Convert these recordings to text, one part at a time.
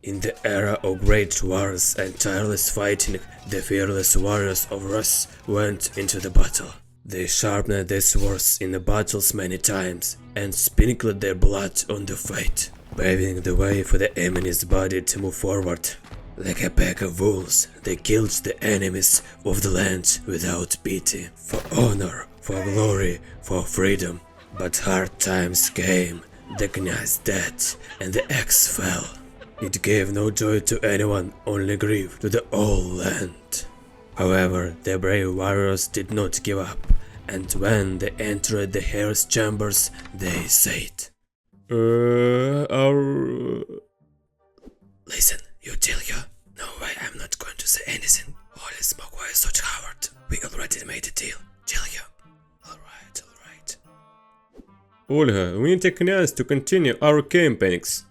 In the era of great wars and tireless fighting, the fearless warriors of Rus went into the battle. They sharpened their swords in the battles many times and sprinkled their blood on the fight, paving the way for the enemy's body to move forward. Like a pack of wolves, they killed the enemies of the land without pity, for honor, for glory, for freedom. But hard times came, the Knyaz died, and the axe fell. It gave no joy to anyone, only grief to the whole land. However, the brave warriors did not give up, and when they entered the hero's chambers, they said, Listen, Lyutyi. No way, I'm not going to say anything. Holy smoke, why such coward? We already made a deal. Lyutyi. Alright. Olga, we need a Knyaz to continue our campaigns.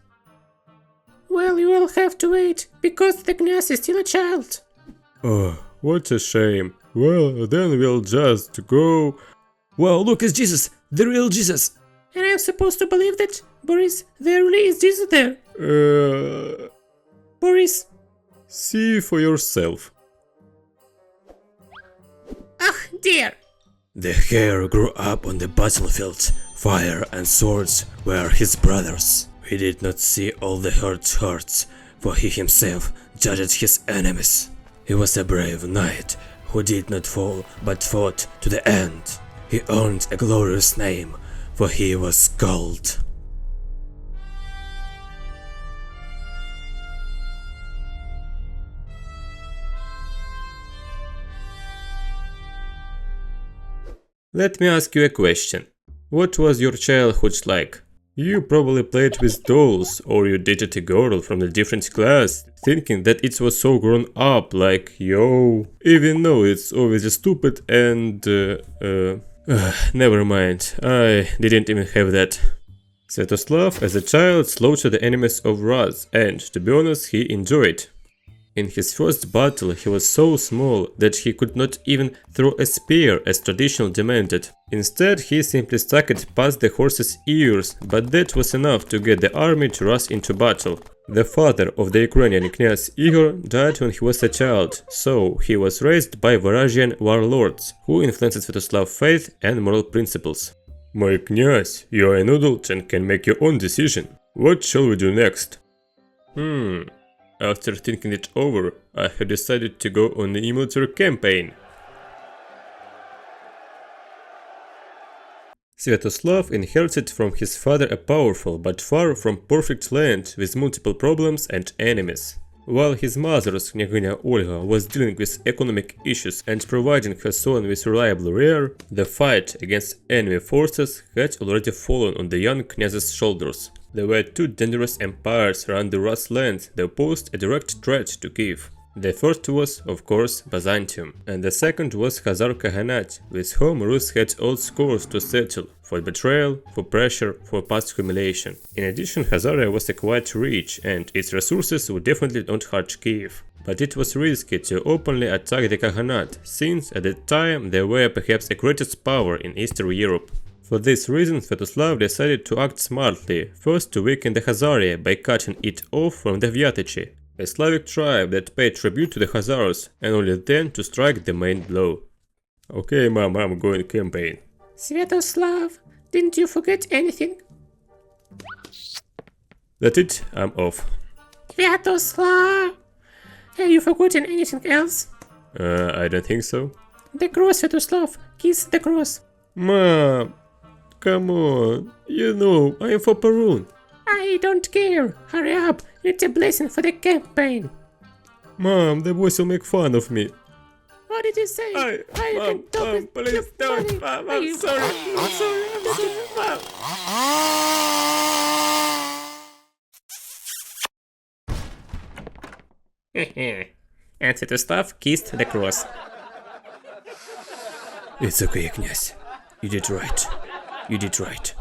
Well, you will have to wait, because the Knyaz is still a child. Oh, what a shame. Well, then we'll just go... Wow, look, it's Jesus! The real Jesus! And I'm supposed to believe that? Boris, there really is Jesus there. Boris. See for yourself. Ah, dear. The hero grew up on the battlefield. Fire and swords were his brothers. He did not see all the hurt hearts, for he himself judged his enemies. He was a brave knight who did not fall but fought to the end. He earned a glorious name, for he was called. Let me ask you a question. What was your childhood like? You probably played with dolls, or you dated a girl from a different class, thinking that it was so grown up, like, yo, even though it's always stupid and, never mind, I didn't even have that. Svyatoslav as a child slaughtered the enemies of Rus, and, to be honest, he enjoyed. In his first battle he was so small that he could not even throw a spear as tradition demanded. Instead he simply stuck it past the horse's ears, but that was enough to get the army to rush into battle. The father of the Ukrainian Knyaz Igor died when he was a child, so he was raised by Varangian warlords, who influenced Svyatoslav's faith and moral principles. My Knyaz, you are an adult and can make your own decision. What shall we do next? After thinking it over, I have decided to go on a military campaign. Svyatoslav inherited from his father a powerful but far from perfect land with multiple problems and enemies. While his mother's Knyagina Olga was dealing with economic issues and providing her son with reliable rear, the fight against enemy forces had already fallen on the young Knyaz's shoulders. There were two dangerous empires around the Rus land that posed a direct threat to Kyiv. The first was, of course, Byzantium, and the second was Khazar Khaganate, with whom Rus had old scores to settle, for betrayal, for pressure, for past humiliation. In addition, Khazaria was quite rich, and its resources would definitely not hurt Kyiv. But it was risky to openly attack the Khaganate, since at the time they were perhaps the greatest power in Eastern Europe. For this reason, Svyatoslav decided to act smartly, first to weaken the Khazaria by cutting it off from the Vyatichi, a Slavic tribe that paid tribute to the Khazars, and only then to strike the main blow. Okay, mom, I'm going campaign. Svyatoslav, didn't you forget anything? That's it, I'm off. Svyatoslav! Have you forgotten anything else? I don't think so. The cross, Svyatoslav, kiss the cross. Mom, come on, you know, I am for Perun. I don't care, hurry up, it's a blessing for the campaign. Mom, the boys will make fun of me. What did you say? Mom, please don't, Mom, I'm sorry, Mom. And Svyatoslav kissed the cross. It's okay, Knyaz. You did right. You did right.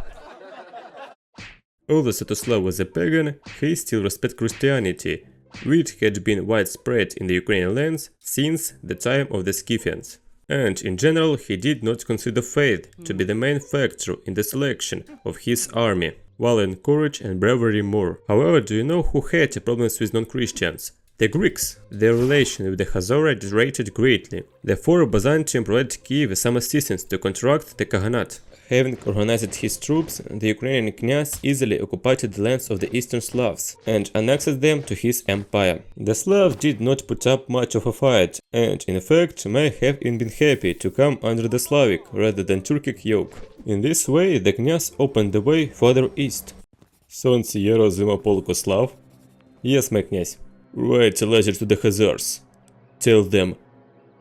Although Svyatoslav was a pagan, he still respected Christianity, which had been widespread in the Ukrainian lands since the time of the Scythians. And in general, he did not consider faith to be the main factor in the selection of his army. while in courage and bravery more. However, do you know who had problems with non-Christians? The Greeks. Their relation with the Khazars deteriorated greatly. Therefore, Byzantium provided Kyiv some assistance to counteract the Khaganate. Having organized his troops, the Ukrainian Knyaz easily occupied the lands of the eastern Slavs and annexed them to his empire. The Slavs did not put up much of a fight, and in fact may have been happy to come under the Slavic rather than Turkic yoke. In this way, the Knyaz opened the way further east. Sonce Svaroznyi Slav? Yes, my Knyaz. Write a letter to the Khazars. Tell them,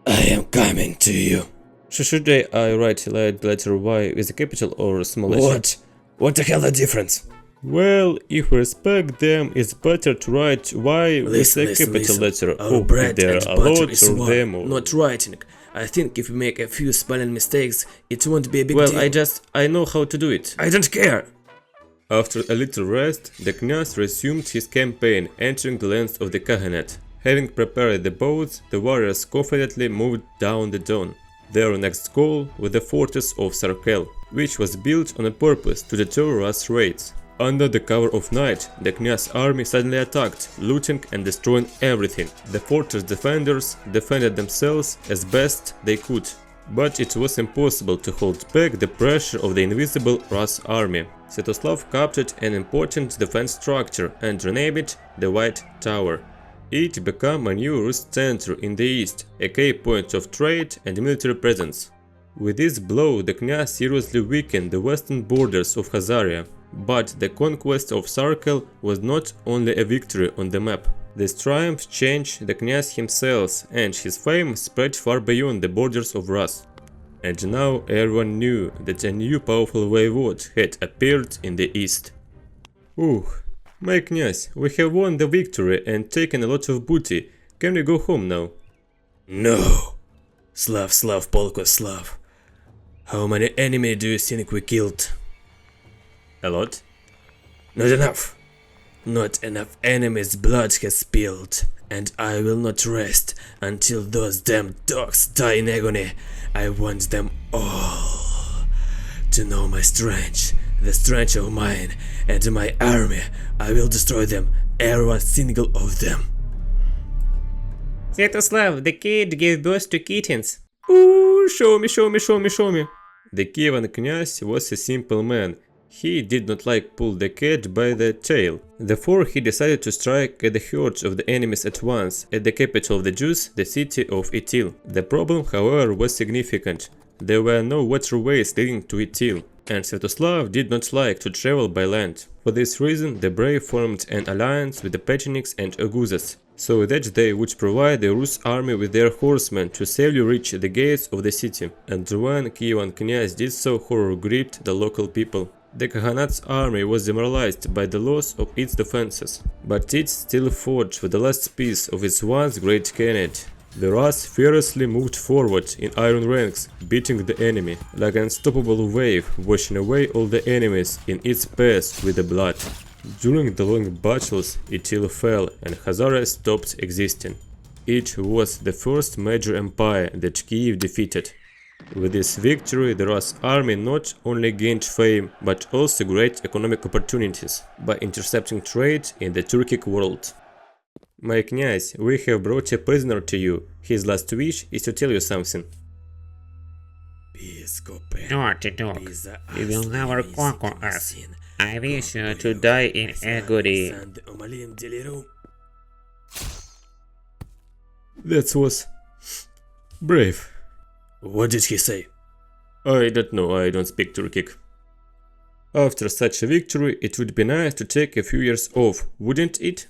I am coming to you. Should I write letter Y with a capital or small letter? What? What the hell the difference? Well, if we respect them, it's better to write Y with a capital letter. Our Or bread there and are butter lots is of one, them. Or... not writing. I think if we make a few spelling mistakes, it won't be a big Well, deal. I know how to do it. I don't care. After a little rest, the Knyaz resumed his campaign, entering the lands of the Khaganate. Having prepared the boats, the warriors confidently moved down the Don. Their next goal was the fortress of Sarkel, which was built on a purpose to deter Rus raids. Under the cover of night, the Knyaz army suddenly attacked, looting and destroying everything. The fortress defenders defended themselves as best they could, but it was impossible to hold back the pressure of the invisible Rus army. Svyatoslav captured an important defense structure and renamed it the White Tower. It became a new Rus center in the east, a key point of trade and military presence. With this blow, the Knyaz seriously weakened the western borders of Khazaria, but the conquest of Sarkel was not only a victory on the map. This triumph changed the Knyaz himself, and his fame spread far beyond the borders of Rus. And now everyone knew that a new powerful voivode had appeared in the east. My Knyaz, we have won the victory and taken a lot of booty. Can we go home now? No. Slav, Polko, Slav. How many enemy do you think we killed? A lot? Not enough. Not enough enemies' blood has spilled, and I will not rest until those damn dogs die in agony. I want them all to know my strength, the strength of mine and my army. I will destroy them, every one single of them. Svyatoslav, the kid gave birth to kittens. Ooh, show me. The Kyivan Knyaz was a simple man. He did not like pull the cat by the tail. Therefore, he decided to strike at the hordes of the enemies at once, at the capital of the Jews, the city of Itil. The problem, however, was significant. There were no waterways leading to Itil, and Svyatoslav did not like to travel by land. For this reason, the Brave formed an alliance with the Pechenegs and Oguzes, so that they would provide the Rus army with their horsemen to safely reach the gates of the city. And when Kyivan Knyaz did so, horror gripped the local people. The Khaganate's army was demoralized by the loss of its defenses, but it still fought for the last piece of its once great Khanate. The Rus fearlessly moved forward in iron ranks, beating the enemy, like an unstoppable wave, washing away all the enemies in its path with the blood. During the long battles, Itil fell and Khazars stopped existing. It was the first major empire that Kyiv defeated. With this victory, the Rus army not only gained fame, but also great economic opportunities by intercepting trade in the Turkic world. My Knyaz, we have brought a prisoner to you. His last wish is to tell you something. Naughty dog, you will never conquer us. I wish you to die in agony. That was brave. What did he say? I don't know, I don't speak Turkic. After such a victory, it would be nice to take a few years off, wouldn't it?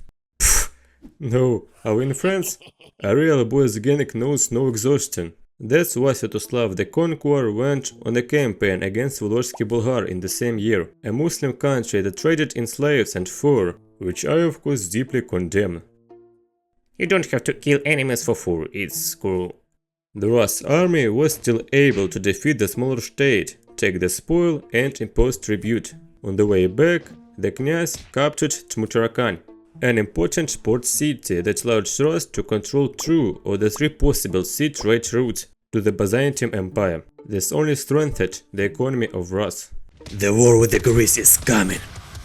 No, are we in France? A real boys-genic knows no exhaustion. That's why Svyatoslav the Conqueror went on a campaign against Volozhsky Bulgar in the same year, a Muslim country that traded in slaves and fur, which I of course deeply condemn. You don't have to kill enemies for fur, it's cruel. The Rus army was still able to defeat the smaller state, take the spoil and impose tribute. On the way back, the Knyaz captured Tmutarakan, an important port city that allowed Rus to control two of the three possible sea trade routes to the Byzantium Empire. This only strengthened the economy of Rus. The war with the Greeks is coming.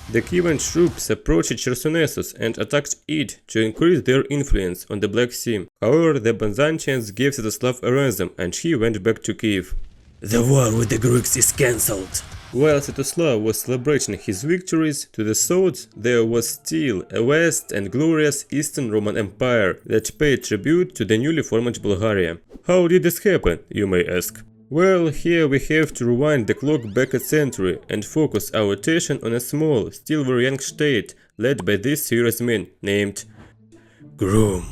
The Kyivan troops approached Chersonesus and attacked it to increase their influence on the Black Sea. However, the Byzantines gave Svyatoslav a ransom and he went back to Kiev. The war with the Greeks is cancelled. While Svyatoslav was celebrating his victories, to the south there was still a vast and glorious Eastern Roman Empire that paid tribute to the newly formed Bulgaria. How did this happen, you may ask? Well, here we have to rewind the clock back a century and focus our attention on a small, still very young state led by this serious man named Krum.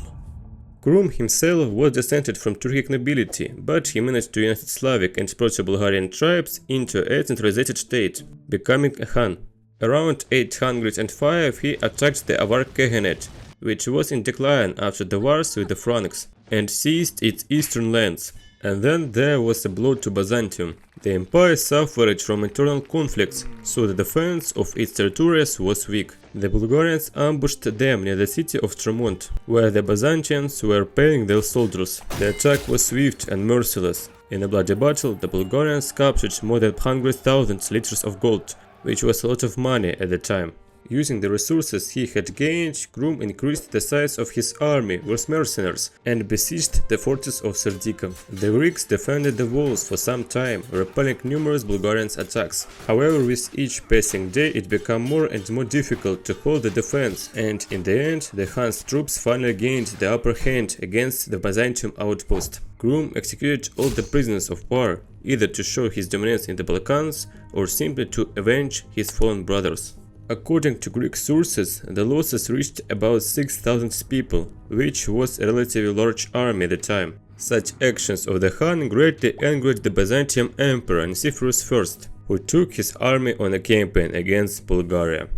Krum himself was descended from Turkic nobility, but he managed to unite Slavic and Proto-Bulgarian tribes into a centralized state, becoming a Khan. Around 805 he attacked the Avar Khaganate, which was in decline after the wars with the Franks, and seized its eastern lands. And then there was a blow to Byzantium. The empire suffered from internal conflicts, so the defense of its territories was weak. The Bulgarians ambushed them near the city of Tremont, where the Byzantines were paying their soldiers. The attack was swift and merciless. In a bloody battle, the Bulgarians captured more than 100,000 liters of gold, which was a lot of money at the time. Using the resources he had gained, Krum increased the size of his army with mercenaries and besieged the fortress of Serdika. The Greeks defended the walls for some time, repelling numerous Bulgarian attacks. However, with each passing day it became more and more difficult to hold the defense, and in the end the Khan's troops finally gained the upper hand against the Byzantium outpost. Krum executed all the prisoners of war, either to show his dominance in the Balkans or simply to avenge his fallen brothers. According to Greek sources, the losses reached about 6,000 people, which was a relatively large army at the time. Such actions of the Khan greatly angered the Byzantine Emperor Nicephorus I, who took his army on a campaign against Bulgaria.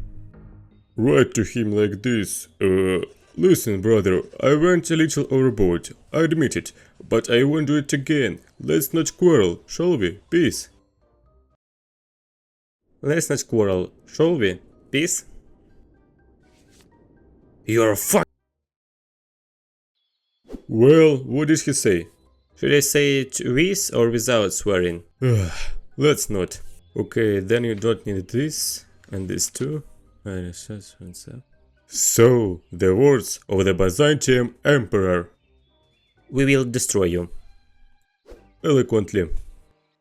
Write to him like this: listen, brother, I went a little overboard, I admit it, but I won't do it again. Let's not quarrel, shall we? Peace. Let's not quarrel, shall we? Peace? You're a fuck. Well, what did he say? Should I say it with or without swearing? Let's not. Okay, then you don't need this and this too. So, the words of the Byzantine Emperor. We will destroy you. Eloquently.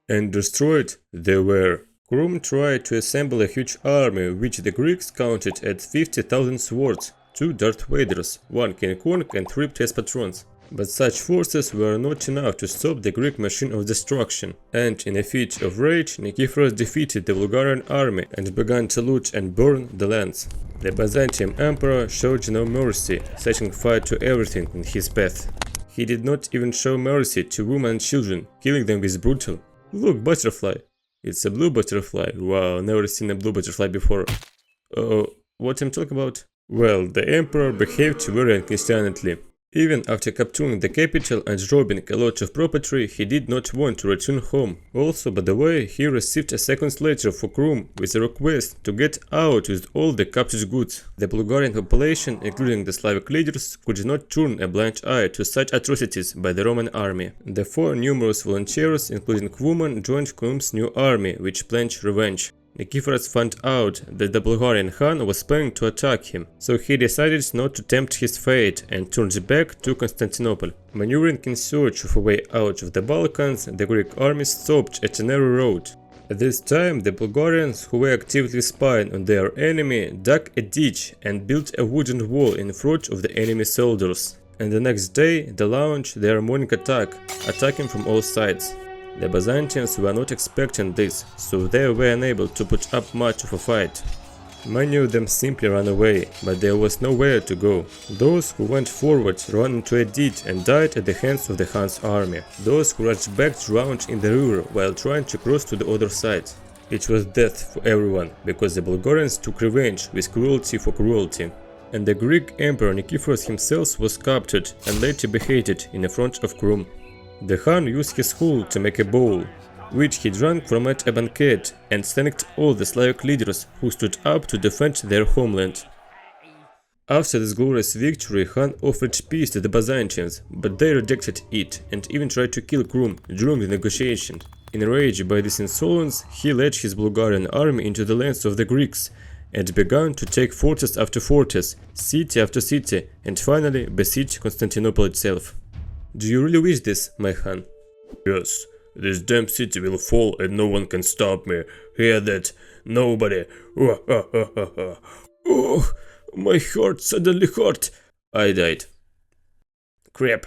And destroyed they were. Krum tried to assemble a huge army, which the Greeks counted at 50,000 swords, 2 Darth Vaders, 1 King Kong and 3 chess patrons. But such forces were not enough to stop the Greek machine of destruction, and in a fit of rage Nicephorus defeated the Bulgarian army and began to loot and burn the lands. The Byzantine Emperor showed no mercy, setting fire to everything in his path. He did not even show mercy to women and children, killing them with brutal. Look, butterfly. It's a blue butterfly. Wow, never seen a blue butterfly before. What I'm talking about? Well, the emperor behaved very unchristianly. Even after capturing the capital and robbing a lot of property, he did not want to return home. Also, by the way, he received a second letter for Krum with a request to get out with all the captured goods. The Bulgarian population, including the Slavic leaders, could not turn a blind eye to such atrocities by the Roman army. Therefore, numerous volunteers, including women, joined Krum's new army, which planned revenge. Nicephorus found out that the Bulgarian Khan was planning to attack him, so he decided not to tempt his fate and turned back to Constantinople. Maneuvering in search of a way out of the Balkans, the Greek army stopped at a narrow road. At this time, the Bulgarians, who were actively spying on their enemy, dug a ditch and built a wooden wall in front of the enemy soldiers. And the next day, they launched their morning attack, attacking from all sides. The Byzantines were not expecting this, so they were unable to put up much of a fight. Many of them simply ran away, but there was nowhere to go. Those who went forward ran into a ditch and died at the hands of the Khan's army. Those who rushed back drowned in the river while trying to cross to the other side. It was death for everyone, because the Bulgarians took revenge with cruelty for cruelty. And the Greek Emperor Nicephorus himself was captured and later beheaded in the front of Krum. The Khan used his hull to make a bowl, which he drank from at a banquet, and thanked all the Slavic leaders who stood up to defend their homeland. After this glorious victory, Khan offered peace to the Byzantines, but they rejected it and even tried to kill Krum during the negotiations. Enraged by this insolence, he led his Bulgarian army into the lands of the Greeks and began to take fortress after fortress, city after city, and finally besiege Constantinople itself. Do you really wish this, my Khan? Yes, this damn city will fall and no one can stop me. Hear that? Nobody. Oh, my heart suddenly hurt. I died. Crap.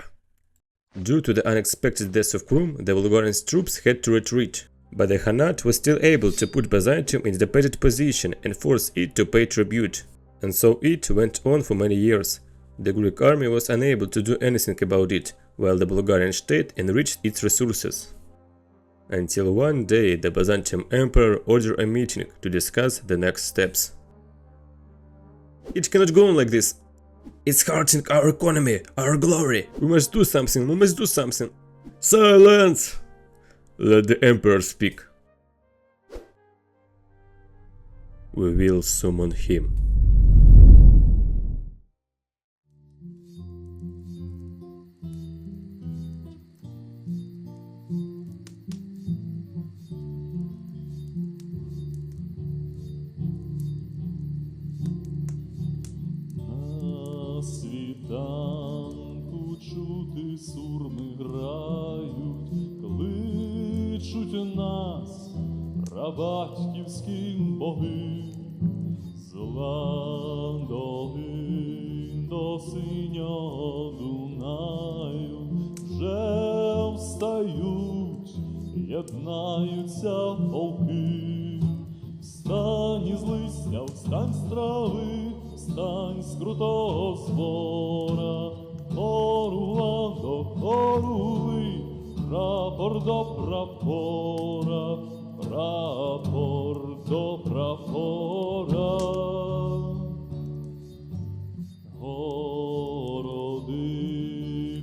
Due to the unexpected death of Krum, the Bulgarian troops had to retreat. But the Khanate was still able to put Byzantium in a independent position and force it to pay tribute. And so it went on for many years. The Greek army was unable to do anything about it, while the Bulgarian state enriched its resources. Until one day the Byzantium emperor ordered a meeting to discuss the next steps. It cannot go on like this. It's hurting our economy, our glory. We must do something, we must do something. Silence! Let the emperor speak. We will summon him. Світанку чути сурми грають, кличуть нас, прабатьківським боги, з Ландолин до синього Дунаю вже встають, єднаються полки. Встань із листя, встань з трави, встань з крутого звора, корула до корули, прапор до прапора, прапор до прапора. Городи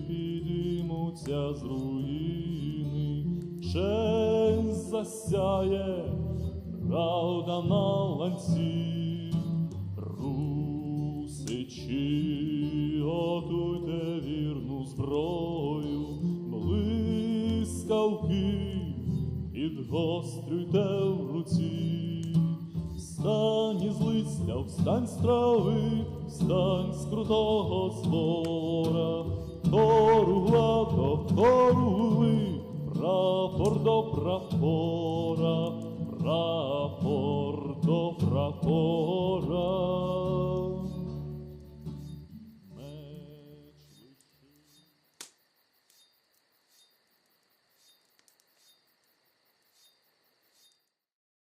підіймуться з руїни, честь засяє, правда на ланці. Русичі, готуйте вірну зброю, блискавки підгострюйте в руці. Встань із листя, встань з трави, встань з крутого звора, коругла до корули, прапор до прапора, прапор до прапора.